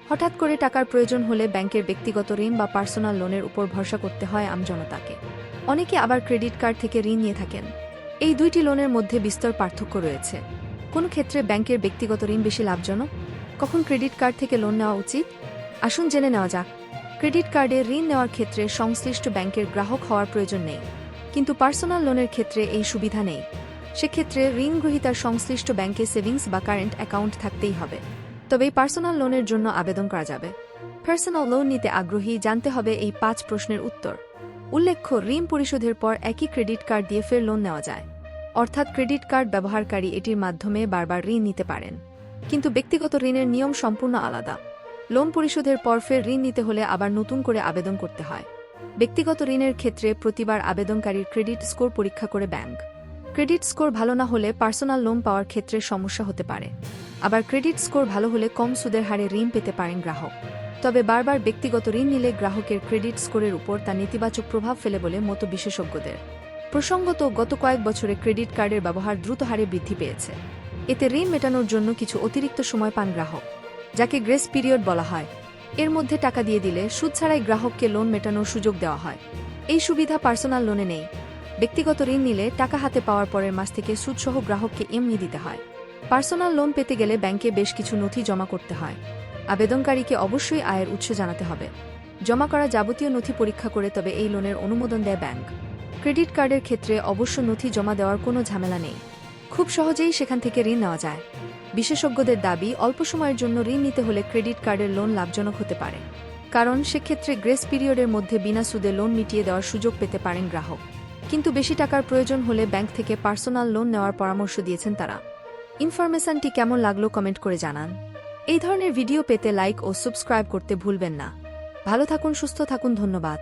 হঠাৎ করে টাকার প্রয়োজন হলে ব্যাংকের ব্যক্তিগত ঋণ বা পার্সোনাল লোনের উপর ভরসা করতে হয় আমজনতাকে। অনেকে আবার ক্রেডিট কার্ড থেকে ঋণ নিয়ে থাকেন। এই দুইটি লোনের মধ্যে বিস্তর পার্থক্য রয়েছে। কোন ক্ষেত্রে ব্যাংকের ব্যক্তিগত ঋণ বেশি লাভজনক, কখন ক্রেডিট কার্ড থেকে লোন নেওয়া উচিত, আসুন জেনে নেওয়া যাক। ক্রেডিট কার্ডে ঋণ নেওয়ার ক্ষেত্রে সংশ্লিষ্ট ব্যাংকের গ্রাহক হওয়ার প্রয়োজন নেই, কিন্তু পার্সোনাল লোনের ক্ষেত্রে এই সুবিধা নেই। সেক্ষেত্রে ঋণ গ্রহীতার সংশ্লিষ্ট ব্যাংকে সেভিংস বা কারেন্ট অ্যাকাউন্ট থাকতেই হবে, তবেই পার্সোনাল লোনের জন্য আবেদন করা যাবে। পার্সোনাল লোন নিতে আগ্রহী, জানতে হবে এই 5 প্রশ্নের উত্তর। উল্লেখ্য, ঋণ পরিশোধের পর একই ক্রেডিট কার্ড দিয়ে ফের লোন নেওয়া যায়, অর্থাৎ ক্রেডিট কার্ড ব্যবহারকারী এটির মাধ্যমে বারবার ঋণ নিতে পারেন। কিন্তু ব্যক্তিগত ঋণের নিয়ম সম্পূর্ণ আলাদা। লোন পরিশোধের পর ফের ঋণ নিতে হলে আবার নতুন করে আবেদন করতে হয়। ব্যক্তিগত ঋণের ক্ষেত্রে প্রতিবার আবেদনকারীর ক্রেডিট স্কোর পরীক্ষা করে ব্যাংক। ক্রেডিট স্কোর ভালো না হলে পার্সোনাল লোন পাওয়ার ক্ষেত্রে সমস্যা হতে পারে। আবার ক্রেডিট স্কোর ভালো হলে কম সুদের হারে ঋণ পেতে পারেন গ্রাহক। তবে বারবার ব্যক্তিগত ঋণ নিলে গ্রাহকের ক্রেডিট স্কোরের উপর তা নেতিবাচক প্রভাব ফেলে বলে মত বিশেষজ্ঞদের। প্রসঙ্গত, গত কয়েক বছরে ক্রেডিট কার্ডের ব্যবহার দ্রুত হারে বৃদ্ধি পেয়েছে। এতে ঋণ মেটানোর জন্য কিছু অতিরিক্ত সময় পান গ্রাহক, যাকে গ্রেস পিরিয়ড বলা হয়। এর মধ্যে টাকা দিয়ে দিলে সুদ ছাড়াই গ্রাহককে লোন মেটানোর সুযোগ দেওয়া হয়। এই সুবিধা পার্সোনাল লোনে নেই। ব্যক্তিগত ঋণ নিলে টাকা হাতে পাওয়ার পরের মাস থেকে সুদসহ গ্রাহককে এমনি দিতে হয়। পার্সোনাল লোন পেতে গেলে ব্যাংকে বেশ কিছু নথি জমা করতে হয়। আবেদনকারীকে অবশ্যই আয়ের উৎস জানাতে হবে। জমা করা যাবতীয় নথি পরীক্ষা করে তবে এই লোনের অনুমোদন দেয় ব্যাংক। ক্রেডিট কার্ডের ক্ষেত্রে অবশ্য নথি জমা দেওয়ার কোনো ঝামেলা নেই, খুব সহজেই সেখান থেকে ঋণ নেওয়া যায়। বিশেষজ্ঞদের দাবি, অল্প সময়ের জন্য ঋণ নিতে হলে ক্রেডিট কার্ডের লোন লাভজনক হতে পারে, কারণ সেক্ষেত্রে গ্রেস পিরিয়ডের মধ্যে বিনা সুদে লোন মিটিয়ে দেওয়ার সুযোগ পেতে পারেন গ্রাহক। কিন্তু বেশি টাকার প্রয়োজন হলে ব্যাংক থেকে পার্সোনাল লোন নেওয়ার পরামর্শ দিয়েছেন তারা। ইনফরমেশনটি কেমন লাগলো কমেন্ট করে জানান। এই ধরনের ভিডিও পেতে লাইক ও সাবস্ক্রাইব করতে ভুলবেন না। ভালো থাকুন, সুস্থ থাকুন, ধন্যবাদ।